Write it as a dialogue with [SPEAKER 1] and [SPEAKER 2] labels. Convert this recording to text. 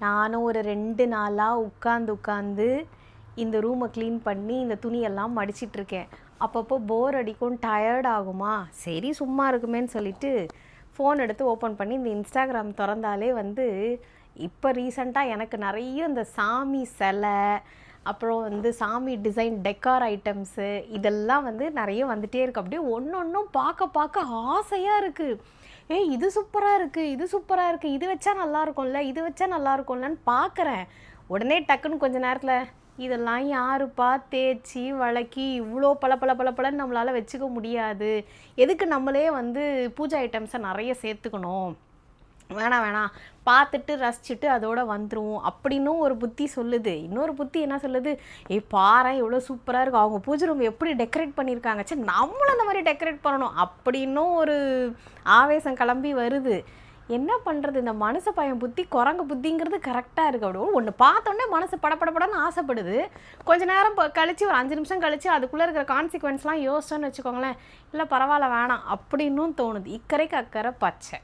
[SPEAKER 1] நானும் ஒரு 2 நாளாக உட்காந்து இந்த ரூமை க்ளீன் பண்ணி இந்த துணியெல்லாம் மடிச்சிட்ருக்கேன். அப்பப்போ போர் அடிக்கும், டயர்ட் ஆகுமா, சரி சும்மா இருக்குமேன்னு சொல்லிட்டு ஃபோன் எடுத்து ஓப்பன் பண்ணி இந்த இன்ஸ்டாகிராம் திறந்தாலே வந்து இப்போ ரீசெண்டாக எனக்கு நிறைய இந்த சாமி சிலை, அப்புறம் வந்து சாமி டிசைன் டெக்கார் ஐட்டம்ஸு இதெல்லாம் வந்து நிறைய வந்துகிட்டே இருக்குது. அப்படியே ஒன்று ஒன்றும் பார்க்க ஆசையாக இருக்குது. இது சூப்பராக இருக்குது, இது சூப்பராக இருக்குது, இது வச்சா நல்லா இருக்கும்ல, இது வச்சா நல்லா இருக்கும்லன்னு பார்க்குறேன். உடனே டக்குன்னு கொஞ்ச நேரத்தில் இதெல்லாம் யாருப்பா தேய்ச்சி வழக்கி இவ்வளோ பளபளன்னு நம்மளால் வச்சுக்க முடியாது, எதுக்கு நம்மளே வந்து பூஜை ஐட்டம்ஸை நிறைய சேர்த்துக்கணும், வேணாம் பார்த்துட்டு ரசிச்சுட்டு அதோட வந்துடும் அப்படின்னும் ஒரு புத்தி சொல்லுது. இன்னொரு புத்தி என்ன சொல்லுது, பாரு எவ்வளோ சூப்பராக இருக்கும், அவங்க பூஜை ரூம் எப்படி டெக்கரேட் பண்ணியிருக்காங்க, சரி நம்மளும் அந்த மாதிரி டெக்கரேட் பண்ணணும் அப்படின்னும் ஒரு ஆவேசம் கிளம்பி வருது. என்ன பண்ணுறது, இந்த மனசு பையன் புத்தி குரங்கு புத்திங்கிறது கரெக்டாக இருக்குது. அப்படி ஒன்று பார்த்தோன்னே மனசு படப்படன்னு ஆசைப்படுது. கொஞ்ச நேரம் கழித்து ஒரு 5 நிமிஷம் கழித்து அதுக்குள்ளே இருக்கிற கான்சிக்வன்ஸ்லாம் யோசிச்சோன்னு வச்சுக்கோங்களேன், இல்லை பரவாயில்ல வேணாம் அப்படின்னும் தோணுது. இக்கரைக்கு அக்கறை பச்சை.